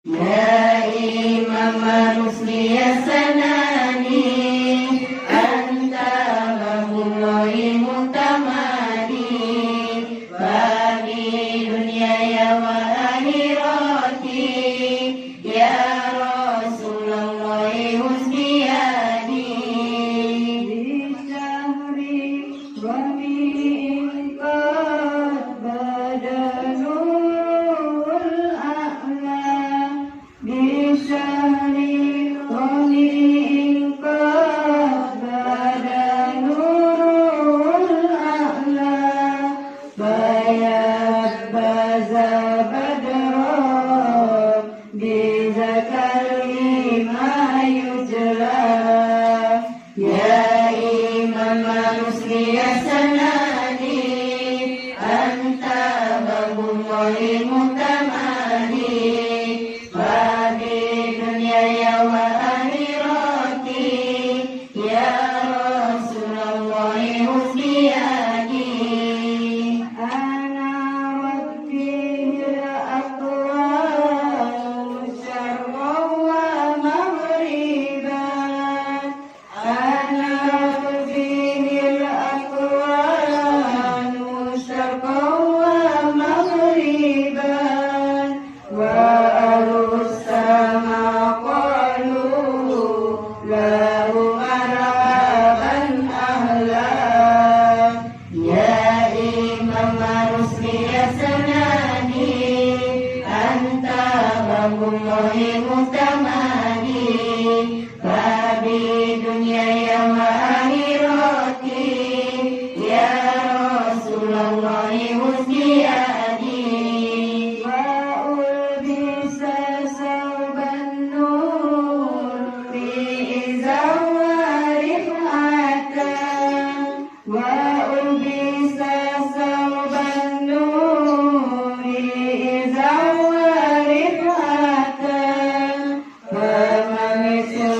Ya Imam Rusli Sanani anta babullahi mutamani babi dunia ya wa akhirati ya Rasulullah husniyani di syahri wa min qad badanul a'la di syahri wa min qad badanul a'la bayat baza badra bizakal lima yujla ya Imam Rusli Sanani anta babullahi mutamani babi dunia ya wa akhirati ya Rasulullah husniyani ana rabbil aqwal syarqa wa maghriban ana rabbil aqwal syarqa wa maghriban wa alus sama qalu lahu maraban ahlan ya Imam Rusli Sanani anta babullahi mutamani babi dunia ya wa akhirati ya Rasulullah husniyani wa ulbisa sauban nur fi izawari fatan wa ulbisa sauban nur fi izawari fatan wa mamisuti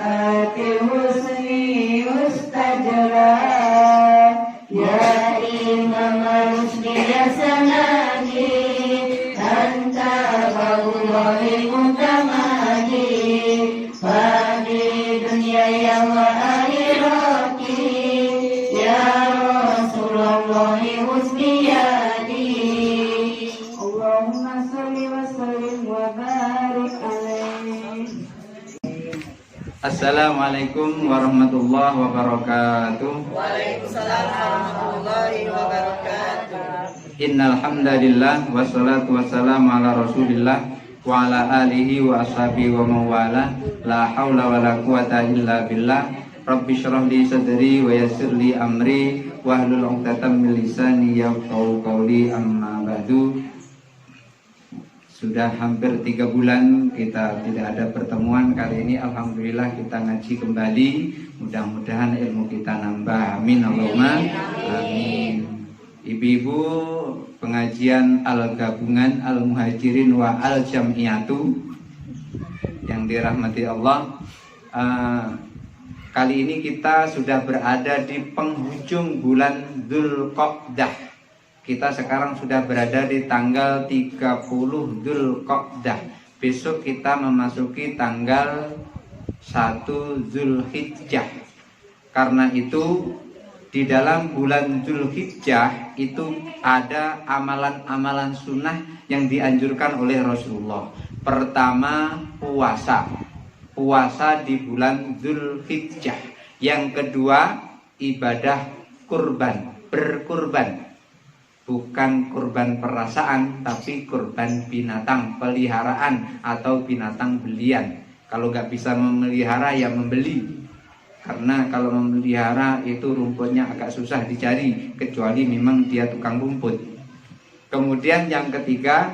ati husni ustajra ya Imam Rusli Sanani anta babullahi mutamani babi dunia ya wa akhirati ya Rasulullah husniyani Allahumma salli wa sallim wa barik alaihi. Assalamualaikum warahmatullahi wabarakatuh. Waalaikumsalam warahmatullahi wabarakatuh. Innal hamdalillah wassalatu wassalamu ala Rasulillah wa ala alihi wa ashabihi wa mawala la haula wala quwata illa billah. Rabbi shrah li sadri wa yassir li amri wahlul 'uqdatam min lisani yafqahu qawli amma ba'du. Sudah hampir 3 bulan kita tidak ada pertemuan. Kali ini alhamdulillah kita ngaji kembali. Mudah-mudahan ilmu kita nambah. Amin Allahumma amin. Ibu-ibu pengajian Al-Gabungan Al-Muhajirin wa Al-Jam'iyatu yang dirahmati Allah, kali ini kita sudah berada di penghujung bulan Dzulqa'dah. Kita sekarang sudah berada di tanggal 30 Dzulqa'dah. Besok kita memasuki tanggal 1 Zulhijjah. Karena itu di dalam bulan Zulhijjah itu ada amalan-amalan sunnah yang dianjurkan oleh Rasulullah. Pertama, puasa. Puasa di bulan Zulhijjah. Yang kedua, ibadah kurban, berkurban. Bukan kurban perasaan, tapi kurban binatang peliharaan atau binatang belian. Kalau nggak bisa memelihara ya membeli. Karena kalau memelihara itu rumputnya agak susah dicari, kecuali memang dia tukang rumput. Kemudian yang ketiga,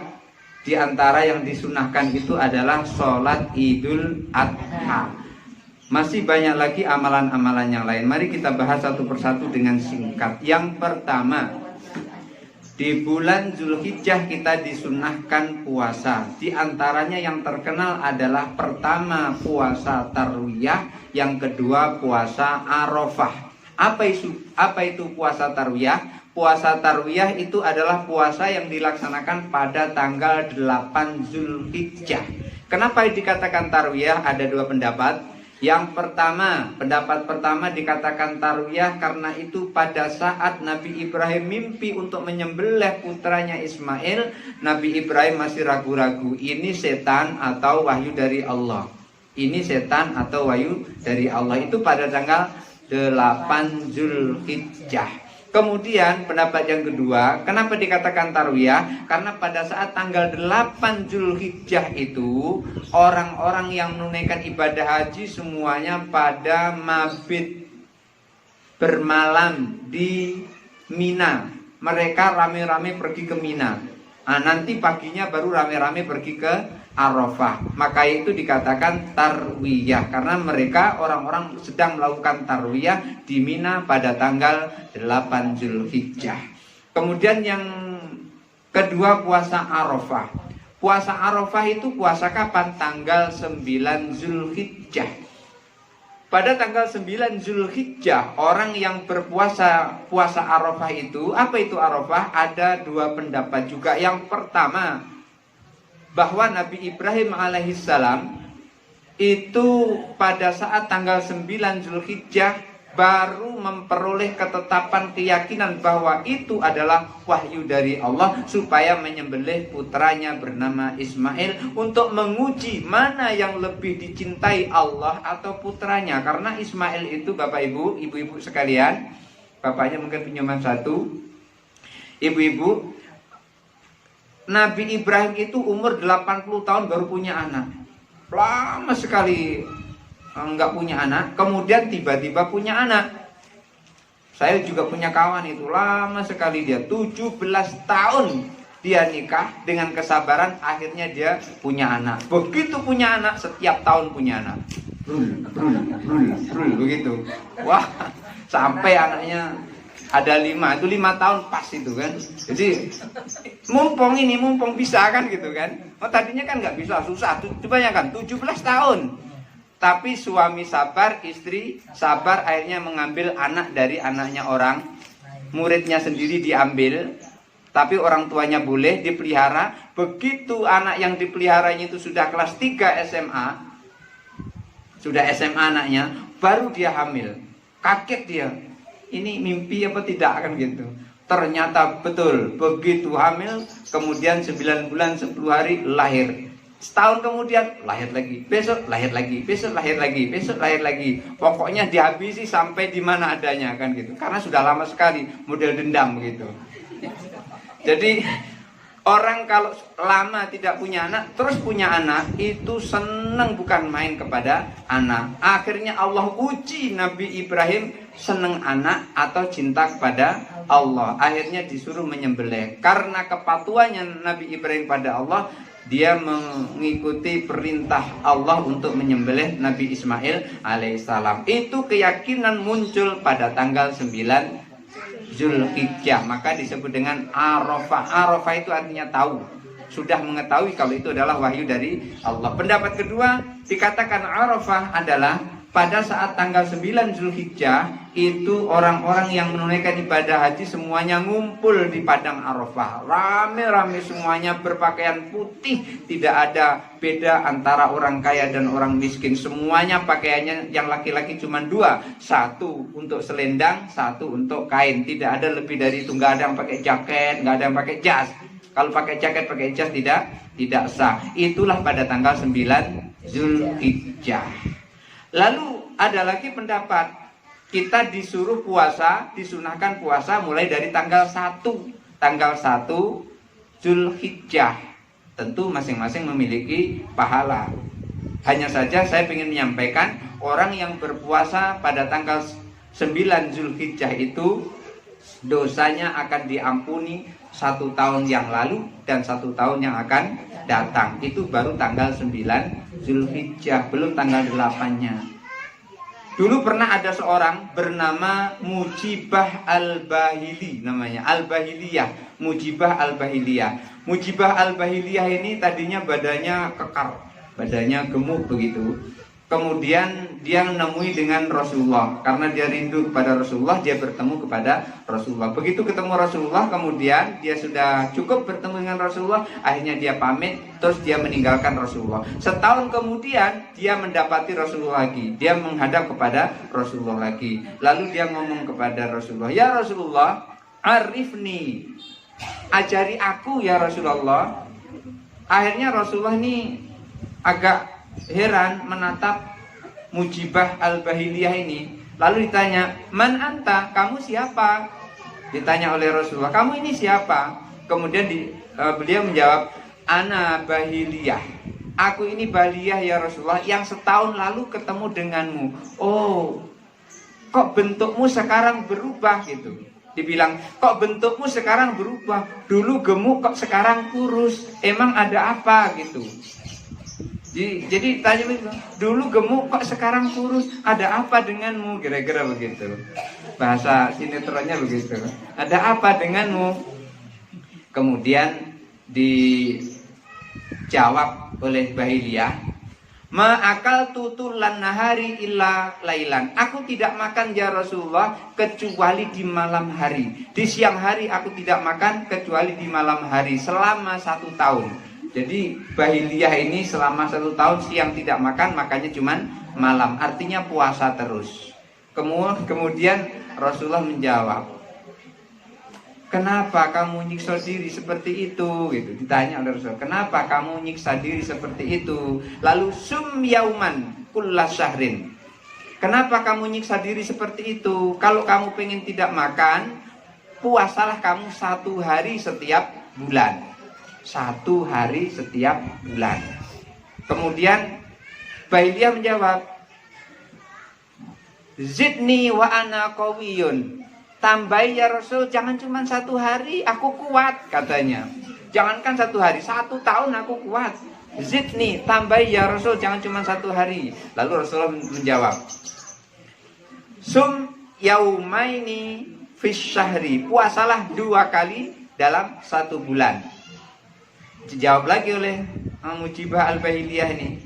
di antara yang disunahkan itu adalah sholat Idul Adha. Masih banyak lagi amalan-amalan yang lain. Mari kita bahas satu persatu dengan singkat. Yang pertama, di bulan Zulhijjah kita disunahkan puasa. Di antaranya yang terkenal adalah pertama puasa Tarwiyah, yang kedua puasa Arafah. Apa itu puasa Tarwiyah? puasa tarwiyah itu adalah puasa yang dilaksanakan pada tanggal 8 Zulhijjah. Kenapa dikatakan tarwiyah? Ada dua pendapat. Yang pertama, pendapat pertama dikatakan tarwiyah karena itu pada saat Nabi Ibrahim mimpi untuk menyembelih putranya Ismail, Nabi Ibrahim masih ragu-ragu, ini setan atau wahyu dari Allah. Ini setan atau wahyu dari Allah. Itu pada tanggal 8 Zulhijjah. Kemudian pendapat yang kedua, kenapa dikatakan tarwiyah? Karena pada saat tanggal 8 Zulhijjah itu orang-orang yang menunaikan ibadah haji semuanya pada mabit bermalam di Mina. Mereka rame-rame pergi ke Mina. Nah, nanti paginya baru rame-rame pergi ke Arafah. Maka itu dikatakan tarwiyah karena mereka orang-orang sedang melakukan tarwiyah di Mina pada tanggal 8 Zulhijjah. Kemudian yang kedua puasa Arafah. Puasa Arafah itu puasa kapan? Tanggal 9 Zulhijjah. Pada tanggal 9 Zulhijjah orang yang berpuasa puasa Arafah itu, apa itu Arafah? Ada dua pendapat juga. Yang pertama, bahwa Nabi Ibrahim alaihissalam itu pada saat tanggal 9 Zulhijjah baru memperoleh ketetapan keyakinan bahwa itu adalah wahyu dari Allah supaya menyembelih putranya bernama Ismail untuk menguji mana yang lebih dicintai Allah atau putranya. Karena Ismail itu Bapak Ibu, ibu-ibu sekalian, bapaknya mungkin pinjaman satu, ibu-ibu, Nabi Ibrahim itu umur 80 tahun baru punya anak. Lama sekali enggak punya anak. Kemudian tiba-tiba punya anak. Saya juga punya kawan itu. Lama sekali dia, 17 tahun dia nikah. Dengan kesabaran akhirnya dia punya anak. Begitu punya anak, setiap tahun punya anak. Begitu. Wah, sampai anaknya ada 5, itu 5 tahun pas itu kan. Jadi mumpung bisa kan gitu kan. Oh tadinya kan nggak bisa, susah. Coba ya kan 17 tahun. Tapi suami sabar, istri sabar, akhirnya mengambil anak dari anaknya orang. Muridnya sendiri diambil, tapi orang tuanya boleh dipelihara. Begitu anak yang dipeliharanya itu sudah kelas 3 SMA, sudah SMA anaknya, baru dia hamil. Kaget dia. Ini mimpi apa tidak kan gitu. Ternyata betul, begitu hamil, kemudian 9 bulan 10 hari lahir. Setahun kemudian lahir lagi, besok lahir lagi, besok lahir lagi, besok lahir lagi. Pokoknya dihabisi sampai di mana adanya kan gitu. Karena sudah lama sekali model dendam gitu. Jadi orang kalau lama tidak punya anak, terus punya anak, itu senang bukan main kepada anak. Akhirnya Allah uji Nabi Ibrahim, senang anak atau cinta kepada Allah. Akhirnya disuruh menyembelih. Karena kepatuhannya Nabi Ibrahim pada Allah, dia mengikuti perintah Allah untuk menyembelih Nabi Ismail alaihissalam. Itu keyakinan muncul pada tanggal 9 Zulhijjah, maka disebut dengan Arafah. Arafah itu artinya tahu, sudah mengetahui kalau itu adalah wahyu dari Allah. Pendapat kedua, dikatakan Arafah adalah pada saat tanggal 9 Zulhijjah itu orang-orang yang menunaikan ibadah haji semuanya ngumpul di padang Arafah. Rame-rame semuanya berpakaian putih, tidak ada beda antara orang kaya dan orang miskin. Semuanya pakaiannya yang laki-laki cuma dua, satu untuk selendang, satu untuk kain. Tidak ada lebih dari itu, nggak ada yang pakai jaket, nggak ada yang pakai jas. Kalau pakai jaket, pakai jas tidak sah. Itulah pada tanggal 9 Zulhijjah. Lalu ada lagi pendapat, kita disuruh puasa, disunahkan puasa mulai dari tanggal 1 Zulhijjah. Tentu masing-masing memiliki pahala. Hanya saja saya ingin menyampaikan, orang yang berpuasa pada tanggal 9 Zulhijjah itu dosanya akan diampuni 1 tahun yang lalu dan 1 tahun yang akan datang. Itu baru tanggal 9 Zulhijjah, belum tanggal 8-nya. Dulu pernah ada seorang bernama Mujibah Al-Bahili namanya, Al-Bahiliyah, Mujibah Al-Bahiliyah. Mujibah Al-Bahiliyah ini tadinya badannya kekar, badannya gemuk begitu. kemudian dia menemui dengan Rasulullah. Karena dia rindu kepada Rasulullah, dia bertemu kepada Rasulullah. Begitu ketemu Rasulullah, kemudian dia sudah cukup bertemu dengan Rasulullah, akhirnya dia pamit, terus dia meninggalkan Rasulullah. Setahun kemudian dia mendapati Rasulullah lagi. Dia menghadap kepada Rasulullah lagi. Lalu dia ngomong kepada Rasulullah, "Ya Rasulullah, arifni, ajari aku ya Rasulullah." Akhirnya Rasulullah ini agak heran menatap Mujibah Al-Bahiliyah ini. Lalu ditanya, "Man anta? Kamu siapa?" Ditanya oleh Rasulullah, "Kamu ini siapa?" Kemudian beliau menjawab, "Ana Bahiliyah. Aku ini Bahiliyah ya Rasulullah, yang setahun lalu ketemu denganmu." "Oh, kok bentukmu sekarang berubah?" gitu. Dibilang, "Kok bentukmu sekarang berubah? Dulu gemuk kok sekarang kurus. Emang ada apa?" gitu. Jadi tanya begitu, "Dulu gemuk kok sekarang kurus, ada apa denganmu?" Kira-kira begitu. Bahasa sinetronnya begitu. "Ada apa denganmu?" Kemudian dijawab oleh Bahiliyah, "Ma'akal tutulan nahari illa lailan." Aku tidak makan ya Rasulullah kecuali di malam hari. Di siang hari aku tidak makan kecuali di malam hari selama 1 tahun. Jadi Bahiliyah ini selama 1 tahun siang tidak makan, makannya cuman malam. Artinya puasa terus. Kemudian Rasulullah menjawab, "Kenapa kamu nyiksa diri seperti itu?" gitu. Ditanya oleh Rasulullah, "Kenapa kamu nyiksa diri seperti itu?" Lalu sum yauman kulla syahrin. "Kenapa kamu nyiksa diri seperti itu? Kalau kamu pengen tidak makan, puasalah kamu 1 hari setiap bulan. 1 hari setiap bulan." Kemudian Bahiliyah menjawab, "Zidni wa ana qawiyun." "Tambahi ya Rasul, jangan cuma 1 hari, aku kuat," katanya. "Jangankan 1 hari, 1 tahun aku kuat." "Zidni, tambahi ya Rasul, jangan cuma 1 hari." Lalu Rasulullah menjawab, "Sum yaumaini fis syahri." Puasalah 2 kali dalam 1 bulan. Dijawab lagi oleh Mujibah Al-Bahiliyah ini,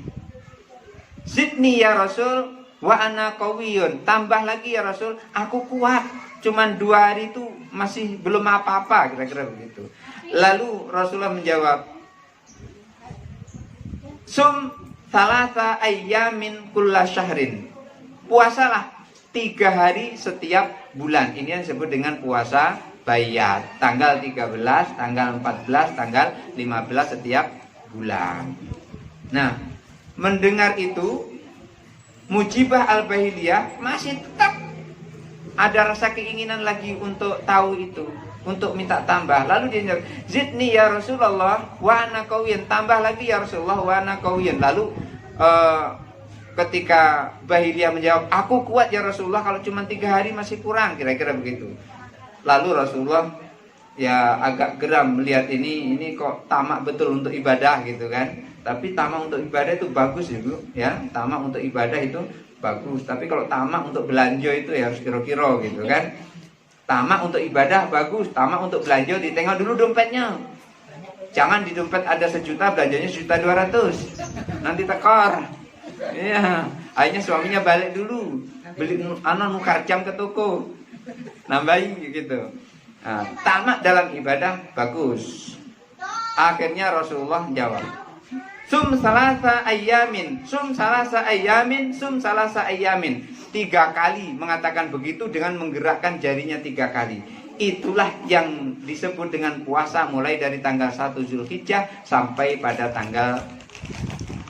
"Zidni ya Rasul wa ana qawiyun." Tambah lagi ya Rasul, aku kuat. Cuman 2 hari itu masih belum apa-apa, kira-kira begitu. Lalu Rasulullah menjawab, "Sum thalatha ayyamin kulla syahrin." Puasalah 3 hari setiap bulan. Ini yang disebut dengan puasa bayat. Tanggal 13, tanggal 14, tanggal 15 setiap bulan. Nah, mendengar itu, Mujibah Al-Bahiliyah masih tetap ada rasa keinginan lagi untuk tahu itu, untuk minta tambah. Lalu dia jawab, "Zidni ya Rasulullah wa ana qawiyun." Tambah lagi ya Rasulullah wa ana qawiyun. Lalu ketika Bahiliyah menjawab, "Aku kuat ya Rasulullah, kalau cuma 3 hari masih kurang," kira-kira begitu. Lalu Rasulullah ya agak geram melihat ini kok tamak betul untuk ibadah gitu kan. Tapi tamak untuk ibadah itu bagus Ibu ya. Tamak untuk ibadah itu bagus. Tapi kalau tamak untuk belanja itu ya harus kira-kira gitu kan. Tamak untuk ibadah bagus, tamak untuk belanja ditengok dulu dompetnya. Jangan di dompet ada 1 juta, belanjanya 1.200.000. Nanti tekor. Iya, akhirnya suaminya balik dulu. Beli nukar jam ke toko. Nambahin gitu. Nah, tamak dalam ibadah bagus. Akhirnya Rasulullah jawab, "Sum salasa ayyamin, sum salasa ayyamin, sum salasa ayyamin." 3 kali mengatakan begitu dengan menggerakkan jarinya 3 kali. Itulah yang disebut dengan puasa mulai dari tanggal 1 Zulhijjah sampai pada tanggal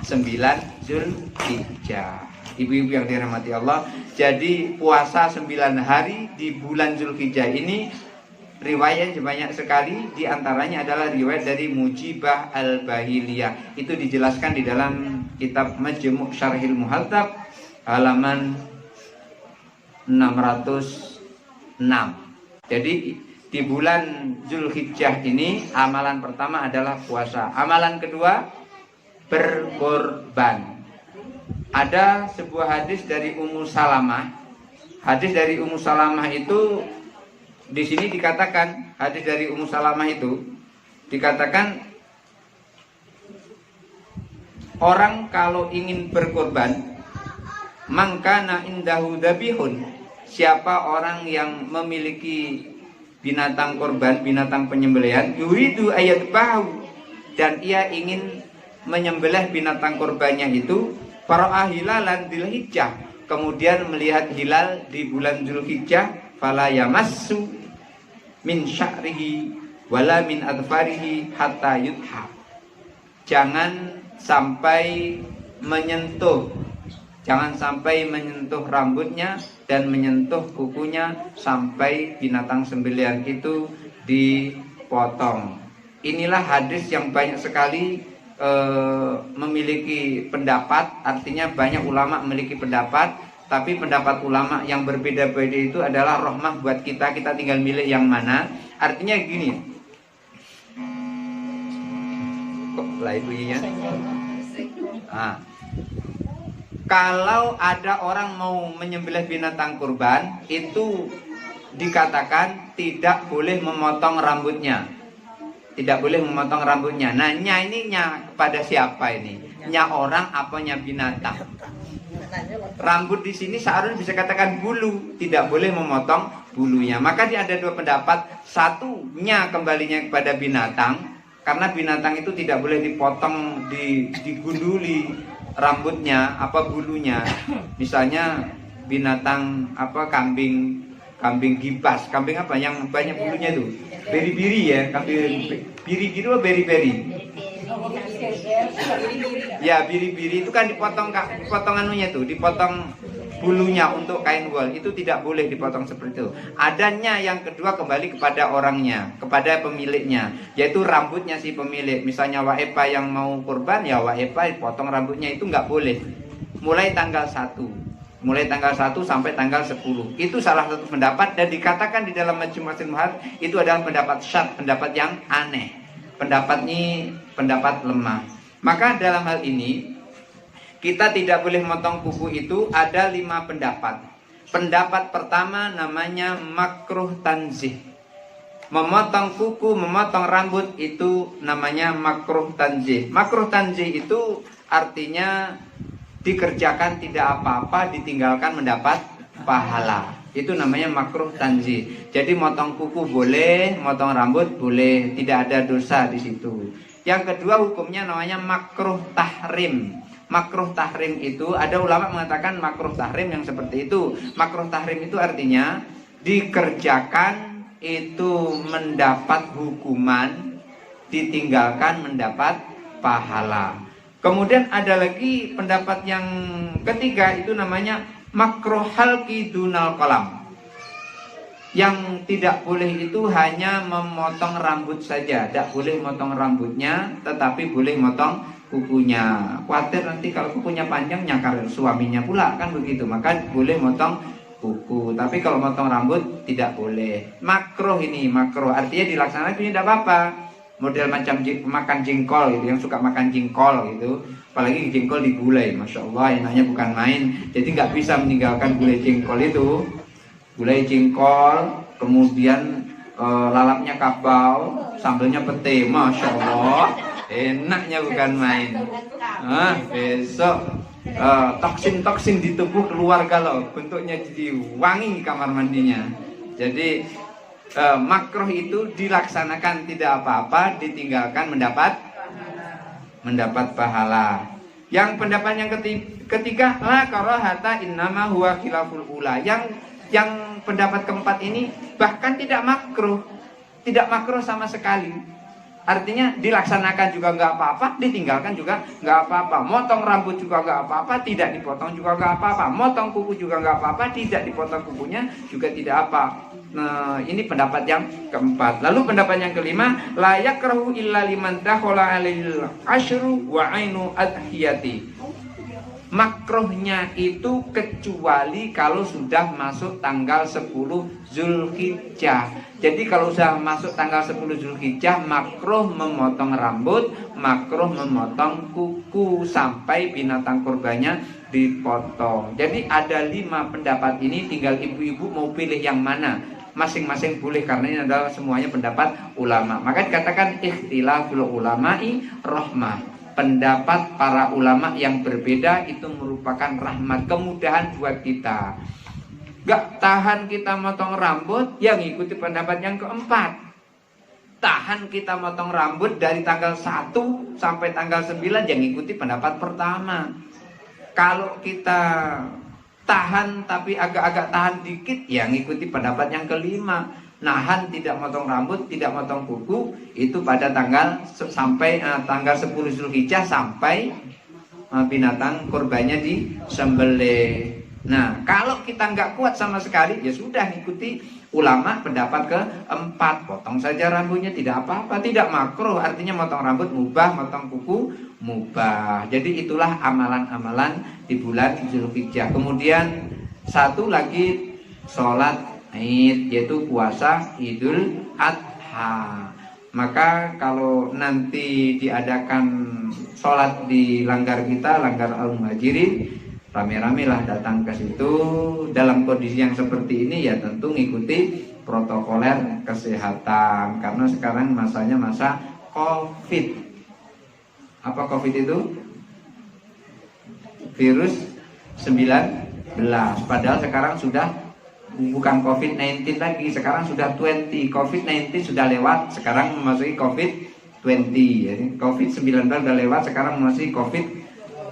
9 Zulhijjah. Ibu-ibu yang dirahmati Allah, jadi puasa 9 hari di bulan Zulhijjah ini riwayatnya banyak sekali. Di antaranya adalah riwayat dari Mujibah Al-Bahiliyah. Itu dijelaskan di dalam kitab Majmu' Syarhil Muhadzab halaman 606. Jadi di bulan Zulhijjah ini amalan pertama adalah puasa. Amalan kedua berkorban. Ada sebuah hadis dari Ummu Salamah. Hadis dari Ummu Salamah itu di sini dikatakan, hadis dari Ummu Salamah itu dikatakan orang kalau ingin berkorban mangkana indahu dabihun, siapa orang yang memiliki binatang korban, binatang penyembelihan, yuridu ayat bahu, dan ia ingin menyembelih binatang korbannya itu, fara'a hilalan dzulhijjah, kemudian melihat hilal di bulan Dzulhijjah, fala yamassu min sya'rihi wala min adfarihi hatta yudha, jangan sampai menyentuh rambutnya dan menyentuh kukunya sampai binatang sembelihan itu dipotong. Inilah hadis yang banyak sekali memiliki pendapat, artinya banyak ulama memiliki pendapat, tapi pendapat ulama yang berbeda-beda itu adalah rahmah buat kita tinggal milih yang mana. Artinya gini, kok lain bunyinya? Kalau ada orang mau menyembelih binatang kurban, itu dikatakan tidak boleh memotong rambutnya. Tidak boleh memotong rambutnya. Nah, ini kepada siapa ini? Nya orang apa nya binatang? Rambut di sini seharusnya bisa katakan bulu, tidak boleh memotong bulunya. Maka dia ada dua pendapat. Satunya kembalinya kepada binatang, karena binatang itu tidak boleh dipotong, digunduli rambutnya apa bulunya. Misalnya binatang apa, kambing gibas, kambing apa yang banyak bulunya itu, beri-biri ya, kambing biri-biri atau beri-beri ya, biri-biri itu kan dipotong anunya tuh, dipotong bulunya untuk kain wol, itu tidak boleh dipotong seperti itu. Adanya yang kedua kembali kepada orangnya, kepada pemiliknya, yaitu rambutnya si pemilik. Misalnya waepa yang mau kurban, ya waepa potong rambutnya, itu nggak boleh. Mulai tanggal 1 sampai tanggal 10. Itu salah satu pendapat, dan dikatakan di dalam Majmu' Muhadz itu adalah pendapat syadz, pendapat yang aneh. Pendapat ini pendapat lemah. Maka dalam hal ini kita tidak boleh memotong kuku itu ada 5 pendapat. Pendapat pertama namanya makruh tanzih. Memotong kuku, memotong rambut itu namanya makruh tanzih. Makruh tanzih itu artinya dikerjakan tidak apa-apa, ditinggalkan mendapat pahala. Itu namanya makruh tanzih. Jadi motong kuku boleh, motong rambut boleh, tidak ada dosa di situ. Yang kedua hukumnya namanya makruh tahrim. Makruh tahrim itu ada ulama mengatakan makruh tahrim yang seperti itu. Makruh tahrim itu artinya dikerjakan itu mendapat hukuman, ditinggalkan mendapat pahala. Kemudian ada lagi pendapat yang ketiga, itu namanya makruh halqi dunal qalam. Yang tidak boleh itu hanya memotong rambut saja, tidak boleh motong rambutnya, tetapi boleh motong kukunya. Khawatir nanti kalau kukunya panjang nyakar suaminya pula, kan begitu. Maka boleh motong kuku, tapi kalau motong rambut tidak boleh. Makruh ini, makruh artinya dilaksanakan itu tidak apa-apa. Model macam makan jengkol gitu, yang suka makan jengkol gitu, apalagi jengkol digulai, masya Allah enaknya bukan main. Jadi nggak bisa meninggalkan gulai jengkol itu. Gulai jengkol, kemudian lalapnya kabau, sambelnya pete, masya Allah enaknya bukan main. Besok toksin di tubuh keluar kalau bentuknya jadi wangi kamar mandinya. Jadi makruh itu dilaksanakan tidak apa-apa, ditinggalkan mendapat pahala. Yang pendapat yang ketiga, la karahata innama huwa khilaful ula. Yang pendapat keempat ini bahkan tidak makruh sama sekali. Artinya dilaksanakan juga nggak apa-apa, ditinggalkan juga nggak apa-apa. Motong rambut juga nggak apa-apa, tidak dipotong juga nggak apa-apa. Motong kuku juga nggak apa-apa, tidak dipotong kukunya juga tidak apa. Nah, ini pendapat yang keempat. Lalu pendapat yang kelima, la yakrahu illa liman dakhala alail asyru wa ainu adhiyati. Makruhnya itu kecuali kalau sudah masuk tanggal 10 Zulhijjah. Jadi kalau sudah masuk tanggal 10 Zulhijjah, makruh memotong rambut, makruh memotong kuku sampai binatang kurbannya dipotong. Jadi ada 5 pendapat ini, tinggal ibu-ibu mau pilih yang mana. Masing-masing boleh, karena ini adalah semuanya pendapat ulama. Maka dikatakan ikhtilaful ulama'i rahmah. pendapat para ulama yang berbeda itu merupakan rahmat, kemudahan buat kita. Gak tahan kita motong rambut, yang ikuti pendapat yang keempat. Tahan kita motong rambut dari tanggal 1 sampai tanggal 9, yang ikuti pendapat pertama. Kalau kita tahan tapi agak-agak tahan dikit, yang ikuti pendapat yang kelima. Nahan tidak motong rambut, tidak motong kuku, itu pada tanggal sampai tanggal 10 Zulhijjah sampai binatang kurbannya disembelih. Nah, kalau kita nggak kuat sama sekali, ya sudah ikuti ulama pendapat keempat. Potong saja rambutnya, tidak apa-apa, tidak makruh. Artinya motong rambut mubah, motong kuku mubah. Jadi itulah amalan-amalan di bulan Zulhijjah. Kemudian satu lagi sholat Id, yaitu puasa Idul Adha. Maka kalau nanti diadakan sholat di langgar kita, langgar Al-Muhajirin, rame-rame lah datang ke situ. Dalam kondisi yang seperti ini ya tentu ngikuti protokoler kesehatan, karena sekarang masanya masa COVID. Apa COVID itu? Virus 19. Padahal sekarang sudah bukan COVID-19 lagi, sekarang sudah 20. COVID-19 sudah lewat, sekarang memasuki COVID-20. Jadi COVID-19 sudah lewat, sekarang memasuki COVID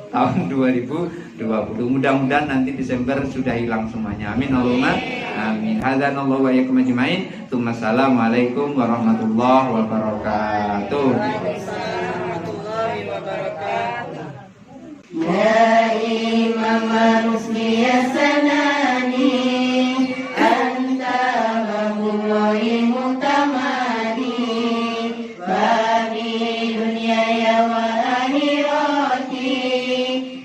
tahun 2020. Mudah-mudahan nanti Desember sudah hilang semuanya. Amin Allahumma amin. Hadzanallahu wa iyyakum ajmain. Assalamualaikum warahmatullahi wabarakatuh. warahmatullahi wabarakatuh. Ya Imam Rusli ya sanani, anta babullahi mutamadi, babi dunia ya wa akhirati,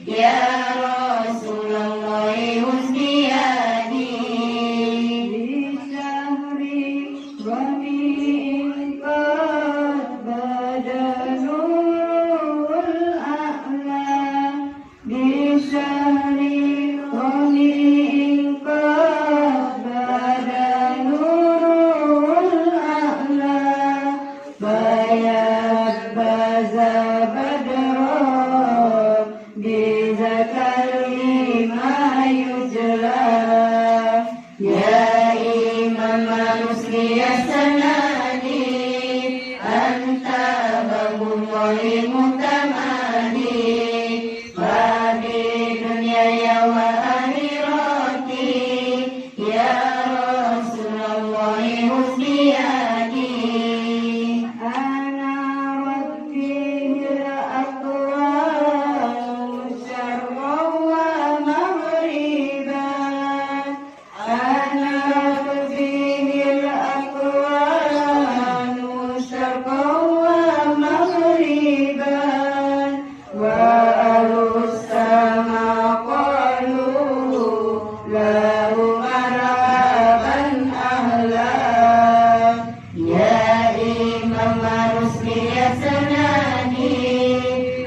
ya Rasulullah husniyadi. Di syahri Rabi'in qad badanul a'la, di syahri Rabi'in qad badanul a'la, bayat baza badra, di zakari ma yujla. Ya Imam Rusli ya sanani, anta babullahi mutamadi, babi dunia ya wa akhirati, ya Rasulullah husniyadi. Ana rabbihil aqwal syarqa wa maghriban, ana rabbihil aqwal syarqa wa maghriban, wa al-sama qalu lahu marhaban ahlan. Ya Imam Rusli ya sanani,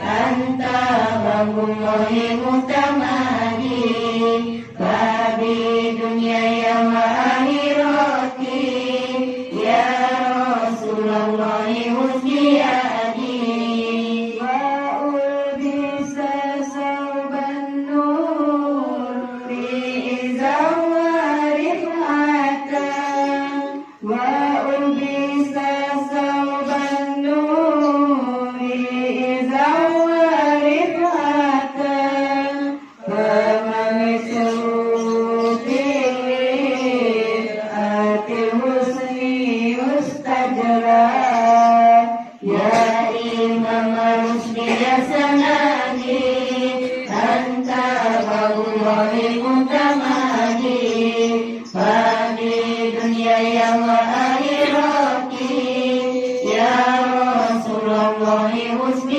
anta babullahi mutamadi, babi dunia ya wa akhirati, ya Rasulullah husniyadi. Wa ulbisa sauban nur fi izawari hatan, wa ulbisa sauban nur fi izawari hatan, faman sutil atil husni mustajra. Ya Imam Rusli ya sanani, anta babullahi mutamadi, babi dunia ya wa akhirati, ya Rasulullah husni